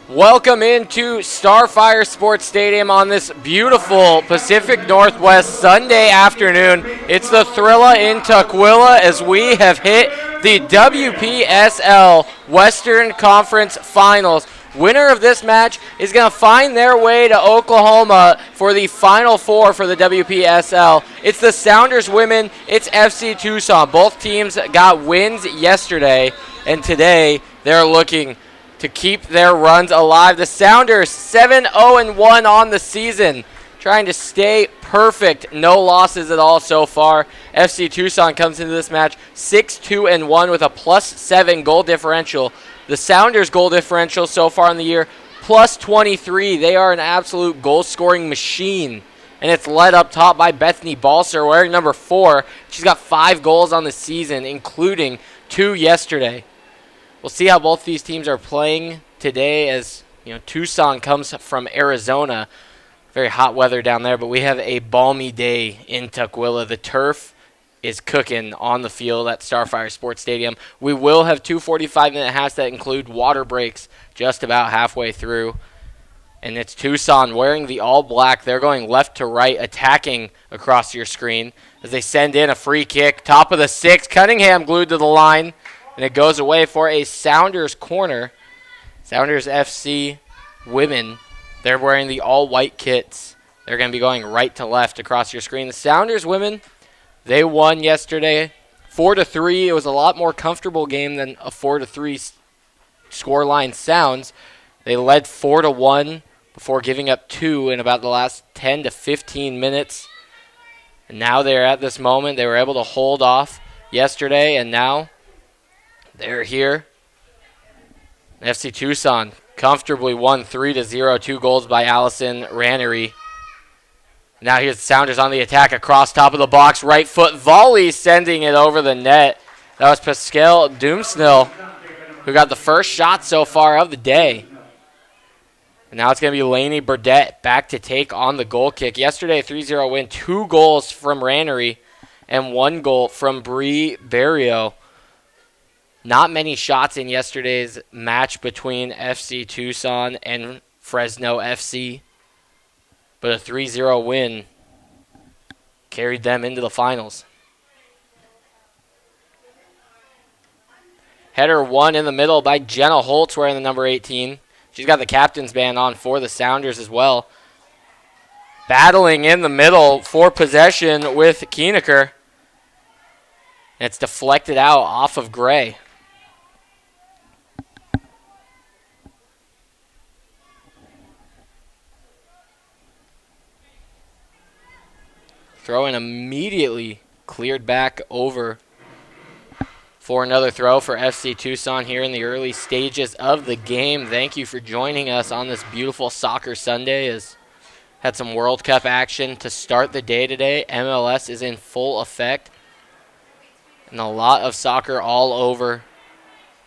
Welcome into Starfire Sports Stadium on this beautiful Pacific Northwest Sunday afternoon. It's the Thrilla in Tukwila as we have hit the WPSL Western Conference Finals. Winner of this match is going to find their way to Oklahoma for the Final Four for the WPSL. It's the Sounders women, it's FC Tucson. Both teams got wins yesterday, and today they're looking to keep their runs alive. The Sounders 7-0-1 on the season, trying to stay perfect. No losses at all so far. FC Tucson comes into this match 6-2-1 with a +7 goal differential. The Sounders goal differential so far in the year +23. They are an absolute goal-scoring machine. And it's led up top by Bethany Balser, wearing number 4. She's got 5 goals on the season, including 2 yesterday. We'll see how both these teams are playing today as Tucson comes from Arizona. Very hot weather down there, but we have a balmy day in Tukwila. The turf is cooking on the field at Starfire Sports Stadium. We will have 2 45-minute halves that include water breaks just about halfway through. And it's Tucson wearing the all-black. They're going left to right, attacking across your screen as they send in a free kick. Top of the 6, Cunningham glued to the line. And it goes away for a Sounders corner. Sounders FC women, they're wearing the all-white kits. They're going to be going right to left across your screen. The Sounders women, they won yesterday 4-3. It was a lot more comfortable game than a 4-3 scoreline sounds. They led 4-1 before giving up 2 in about the last 10 to 15 minutes. And now they're at this moment. They were able to hold off yesterday, and now they're here. FC Tucson comfortably won 3-0, 2 goals by Allison Rannery. Now here's the Sounders on the attack across top of the box. Right foot volley sending it over the net. That was Pascal Doomsnell who got the first shot so far of the day. And now it's going to be Lainey Burdett back to take on the goal kick. Yesterday, a 3-0 win. 2 goals from Rannery and 1 goal from Bree Barrio. Not many shots in yesterday's match between FC Tucson and Fresno FC, but a 3-0 win carried them into the finals. Header 1 in the middle by Jenna Holtz wearing the number 18. She's got the captain's band on for the Sounders as well. Battling in the middle for possession with Keeneker. It's deflected out off of Gray. Throw in immediately cleared back over for another throw for FC Tucson here in the early stages of the game. Thank you for joining us on this beautiful soccer Sunday. As had some World Cup action to start the day today. MLS is in full effect. And a lot of soccer all over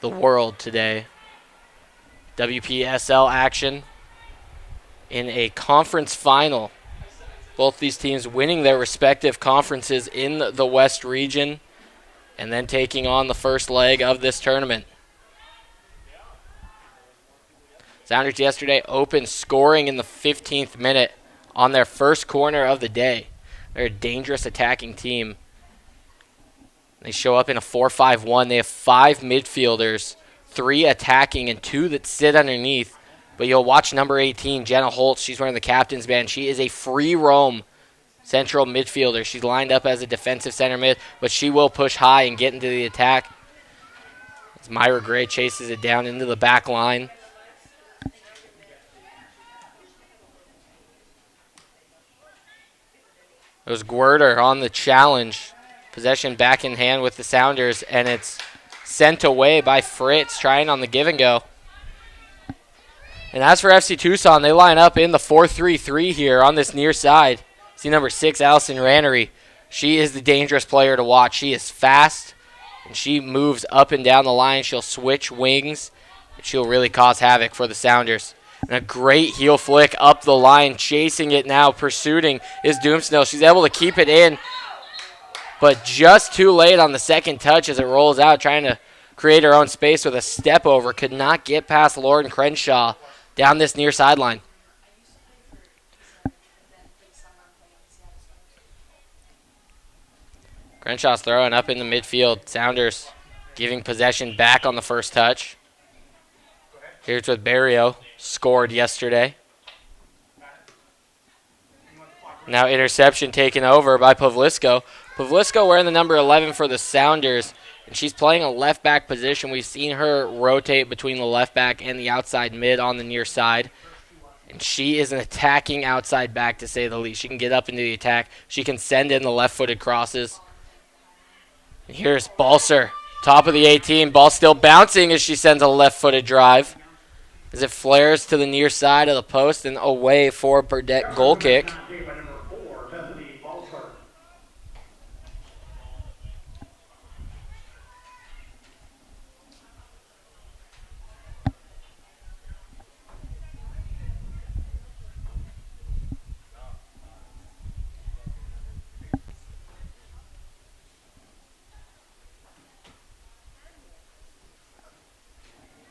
the world today. WPSL action in a conference final. Both these teams winning their respective conferences in the West region and then taking on the first leg of this tournament. Sounders yesterday opened scoring in the 15th minute on their first corner of the day. They're a dangerous attacking team. They show up in a 4-5-1. They have 5 midfielders, 3 attacking and 2 that sit underneath. But you'll watch number 18, Jenna Holtz. She's wearing the captain's band. She is a free roam central midfielder. She's lined up as a defensive center mid, but she will push high and get into the attack. As Myra Gray chases it down into the back line. It was Gwerder on the challenge. Possession back in hand with the Sounders, and it's sent away by Fritz trying on the give and go. And as for FC Tucson, they line up in the 4-3-3 here on this near side. See number 6, Allison Rannery. She is the dangerous player to watch. She is fast, and she moves up and down the line. She'll switch wings, and she'll really cause havoc for the Sounders. And a great heel flick up the line, chasing it now, pursuing is Doomsnell. She's able to keep it in, but just too late on the second touch as it rolls out, trying to create her own space with a step over. Could not get past Lauren Crenshaw down this near sideline. Crenshaw's throwing up in the midfield. Sounders giving possession back on the first touch. Here's with Barrio. Scored yesterday. Now interception taken over by Pavlisko. Pavlisko wearing the number 11 for the Sounders, and she's playing a left back position. We've seen her rotate between the left back and the outside mid on the near side. And she is an attacking outside back, to say the least. She can get up into the attack. She can send in the left-footed crosses. And here's Balser, top of the 18. Ball still bouncing as she sends a left-footed drive. As it flares to the near side of the post and away for Burdett goal kick.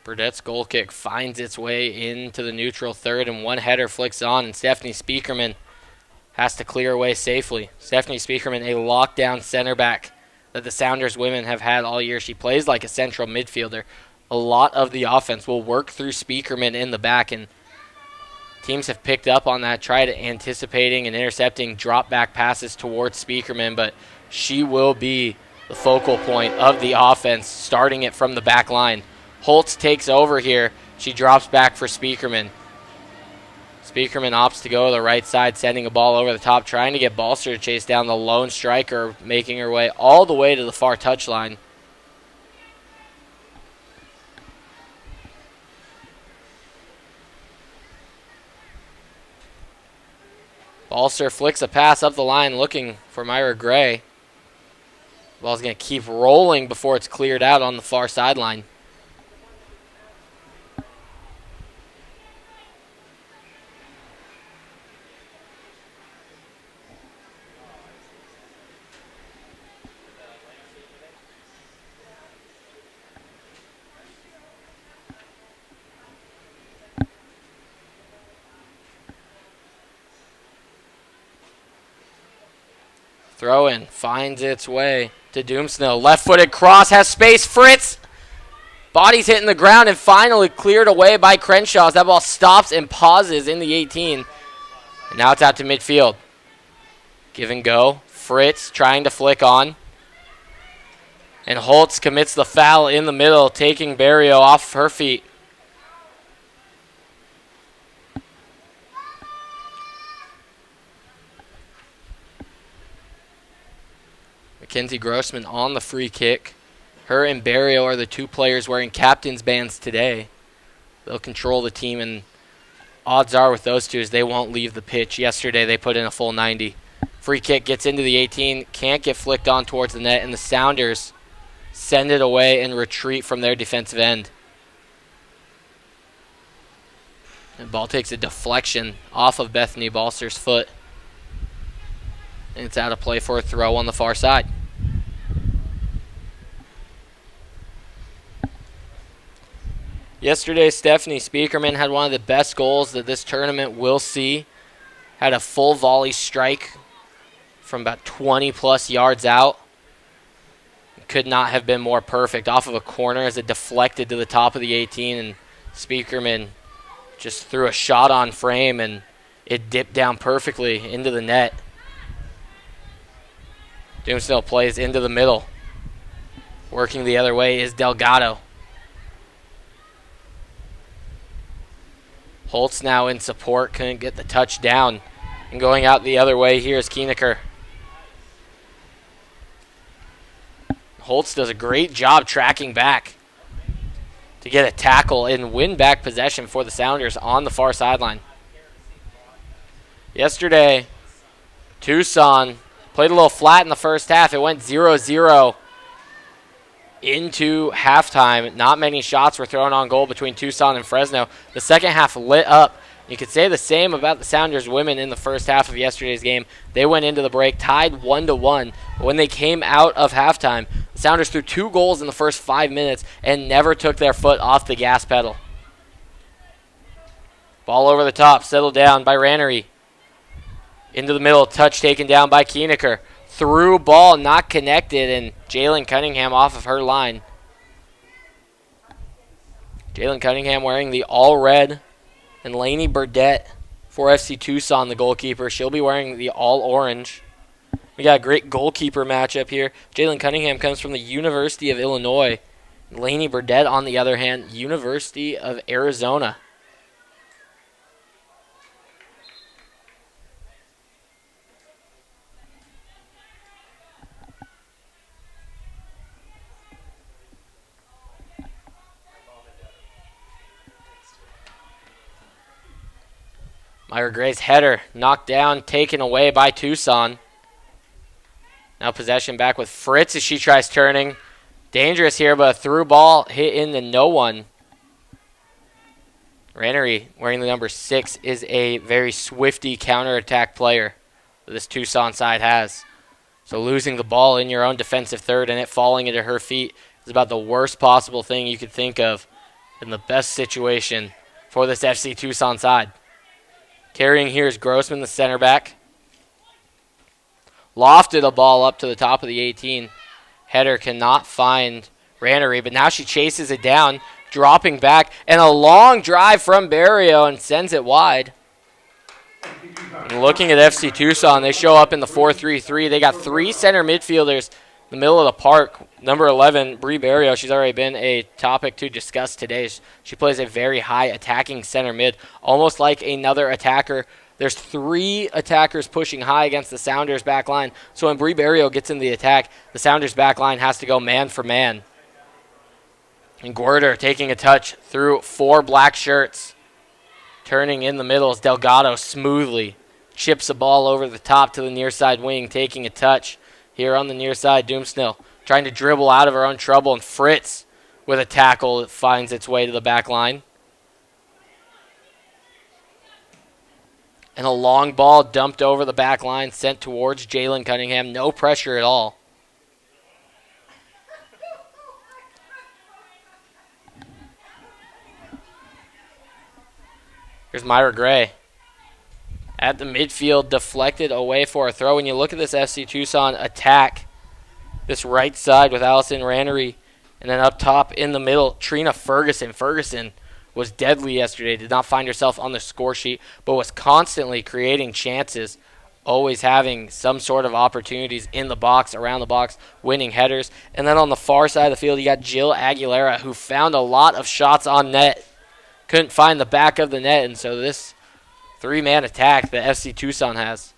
Burdett's goal kick finds its way into the neutral third, and one header flicks on, and Stephanie Speakerman has to clear away safely. Stephanie Speakerman, a lockdown center back that the Sounders women have had all year. She plays like a central midfielder. A lot of the offense will work through Speakerman in the back, and teams have picked up on that, tried anticipating and intercepting drop-back passes towards Speakerman, but she will be the focal point of the offense, starting it from the back line. Holtz takes over here. She drops back for Speakerman. Speakerman opts to go to the right side, sending a ball over the top, trying to get Balser to chase down the lone striker, making her way all the way to the far touchline. Balser flicks a pass up the line looking for Myra Gray. Ball's going to keep rolling before it's cleared out on the far sideline. Throw in, finds its way to Doomsnell. Left-footed cross, has space. Fritz, body's hitting the ground and finally cleared away by Crenshaw. That ball stops and pauses in the 18. And now it's out to midfield. Give and go. Fritz trying to flick on. And Holtz commits the foul in the middle, taking Barrio off her feet. Mackenzie Grossman on the free kick. Her and Barrio are the two players wearing captain's bands today. They'll control the team, and odds are with those two is they won't leave the pitch. Yesterday they put in a full 90. Free kick gets into the 18, can't get flicked on towards the net, and the Sounders send it away and retreat from their defensive end. The ball takes a deflection off of Bethany Balser's foot, and it's out of play for a throw on the far side. Yesterday, Stephanie Speakerman had one of the best goals that this tournament will see. Had a full volley strike from about 20-plus yards out. Could not have been more perfect. Off of a corner as it deflected to the top of the 18, and Speakerman just threw a shot on frame, and it dipped down perfectly into the net. Doomsdale plays into the middle. Working the other way is Delgado. Holtz now in support, couldn't get the touch down. And going out the other way here is Kieneker. Holtz does a great job tracking back to get a tackle and win back possession for the Sounders on the far sideline. Yesterday, Tucson played a little flat in the first half. It went 0-0 into halftime. Not many shots were thrown on goal between Tucson and Fresno. The second half lit up. You could say the same about the Sounders women in the first half of yesterday's game. They went into the break tied 1-1. But when they came out of halftime, the Sounders threw 2 goals in the first 5 minutes and never took their foot off the gas pedal. Ball over the top, settled down by Rannery. Into the middle, touch taken down by Keenecker. Through ball, not connected, and Jalen Cunningham off of her line. Jalen Cunningham wearing the all-red, and Lainey Burdett for FC Tucson, the goalkeeper. She'll be wearing the all-orange. We got a great goalkeeper matchup here. Jalen Cunningham comes from the University of Illinois. Lainey Burdett, on the other hand, University of Arizona. Myra Gray's header knocked down, taken away by Tucson. Now possession back with Fritz as she tries turning. Dangerous here, but a through ball hit into no one. Rannery, wearing the number 6, is a very swifty counterattack player that this Tucson side has. So losing the ball in your own defensive third and it falling into her feet is about the worst possible thing you could think of in the best situation for this FC Tucson side. Carrying here is Grossman, the center back. Lofted a ball up to the top of the 18. Header cannot find Rannery, but now she chases it down, dropping back, and a long drive from Barrio and sends it wide. And looking at FC Tucson, they show up in the 4-3-3. They got 3 center midfielders in the middle of the park. Number 11, Bree Barrio, she's already been a topic to discuss today. She plays a very high attacking center mid, almost like another attacker. There's 3 attackers pushing high against the Sounders back line. So when Bree Barrio gets in the attack, the Sounders back line has to go man for man. And Guerder taking a touch through 4 black shirts. Turning in the middle is Delgado smoothly. Chips a ball over the top to the near side wing, taking a touch. Here on the near side, Doomsnell trying to dribble out of her own trouble, and Fritz with a tackle that finds its way to the back line. And a long ball dumped over the back line, sent towards Jalen Cunningham. No pressure at all. Here's Myra Gray. At the midfield, deflected away for a throw. When you look at this FC Tucson attack, this right side with Allison Rannery, and then up top in the middle, Trina Ferguson. Ferguson was deadly yesterday, did not find herself on the score sheet, but was constantly creating chances, always having some sort of opportunities in the box, around the box, winning headers. And then on the far side of the field, you got Jill Aguilera, who found a lot of shots on net. Couldn't find the back of the net, and so this 3-man attack that FC Tucson has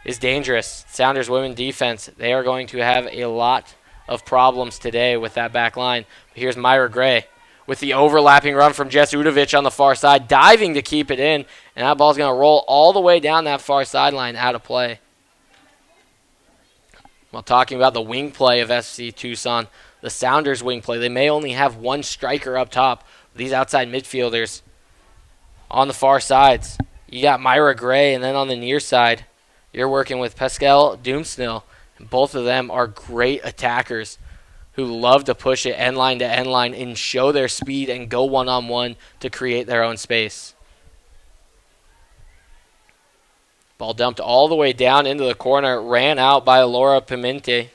is dangerous. Sounders women defense, they are going to have a lot of problems today with that back line. But here's Myra Gray with the overlapping run from Jess Udovich on the far side, diving to keep it in, and that ball's going to roll all the way down that far sideline out of play. While talking about the wing play of FC Tucson, the Sounders wing play, they may only have 1 striker up top. These outside midfielders on the far sides. You got Myra Gray, and then on the near side, you're working with Pascal Doomsnell. And both of them are great attackers who love to push it end line to end line and show their speed and go one-on-one to create their own space. Ball dumped all the way down into the corner, ran out by Laura Pimente.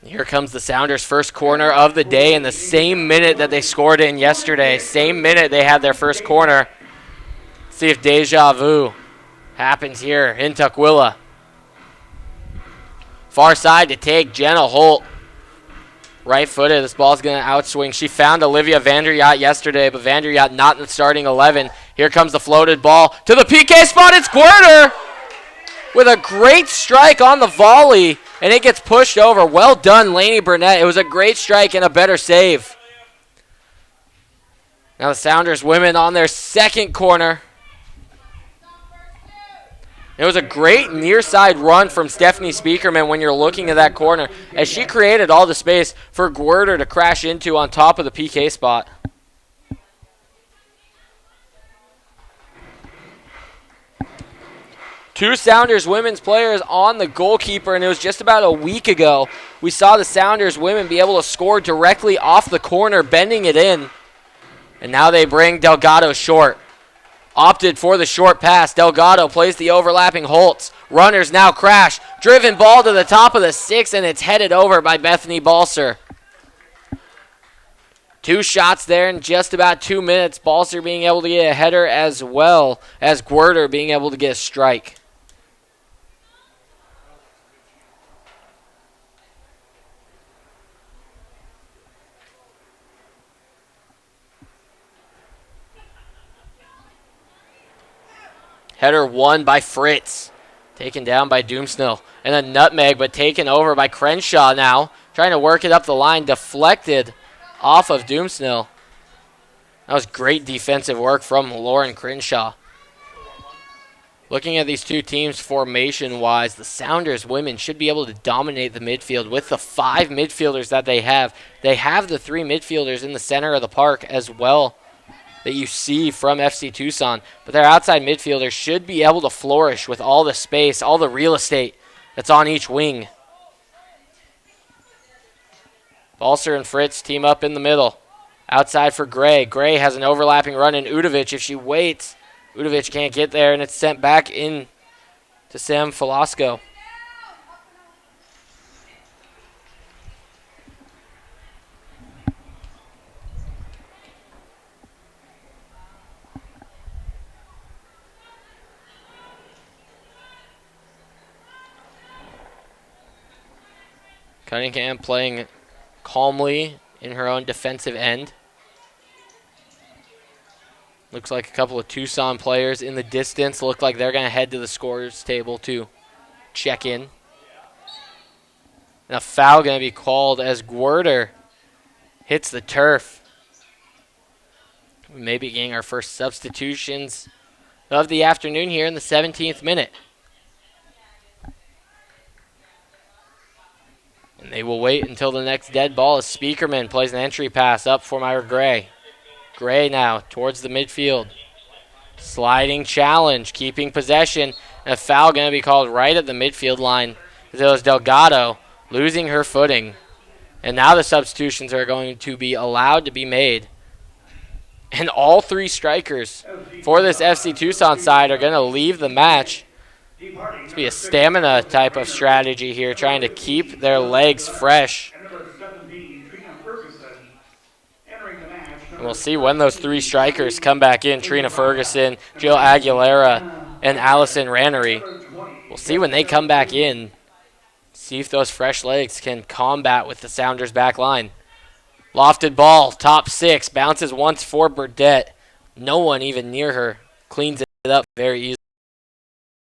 Here comes the Sounders' first corner of the day in the same minute that they scored in yesterday. Same minute they had their first corner. See if deja vu happens here in Tukwila. Far side to take, Jenna Holt. Right-footed, this ball's going to outswing. She found Olivia Vanderyacht yesterday, but Vanderyacht not in the starting 11. Here comes the floated ball to the PK spot. It's Guerder with a great strike on the volley. And it gets pushed over. Well done, Lainey Burnett. It was a great strike and a better save. Now the Sounders women on their second corner. It was a great near side run from Stephanie Speakerman when you're looking at that corner, as she created all the space for Guerder to crash into on top of the PK spot. Two Sounders women's players on the goalkeeper, and it was just about a week ago we saw the Sounders women be able to score directly off the corner, bending it in. And now they bring Delgado short. Opted for the short pass. Delgado plays the overlapping Holtz. Runners now crash. Driven ball to the top of the 6, and it's headed over by Bethany Balser. 2 shots there in just about 2 minutes. Balser being able to get a header as well as Gwerder being able to get a strike. Header won by Fritz. Taken down by Doomsnell. And a nutmeg, but taken over by Crenshaw now. Trying to work it up the line. Deflected off of Doomsnell. That was great defensive work from Lauren Crenshaw. Looking at these two teams formation-wise, the Sounders women should be able to dominate the midfield with the 5 midfielders that they have. They have the 3 midfielders in the center of the park as well that you see from FC Tucson. But their outside midfielders should be able to flourish with all the space, all the real estate that's on each wing. Balser and Fritz team up in the middle. Outside for Gray. Gray has an overlapping run in Udovic. If she waits, Udovic can't get there, and it's sent back in to Sam Velasco. Cunningham playing calmly in her own defensive end. Looks like a couple of Tucson players in the distance. Look like they're going to head to the scorers table to check in. And a foul going to be called as Gwerder hits the turf. We may be getting our first substitutions of the afternoon here in the 17th minute. And they will wait until the next dead ball as Speakerman plays an entry pass up for Myra Gray. Gray now towards the midfield. Sliding challenge, keeping possession. And a foul going to be called right at the midfield line. As it was Delgado losing her footing. And now the substitutions are going to be allowed to be made. And all 3 strikers for this FC Tucson side are going to leave the match. It's be a stamina type of strategy here, trying to keep their legs fresh. And we'll see when those 3 strikers come back in. Trina Ferguson, Jill Aguilera, and Allison Rannery. We'll see when they come back in. See if those fresh legs can combat with the Sounders back line. Lofted ball, top 6, bounces once for Burdette. No one even near her. Cleans it up very easily.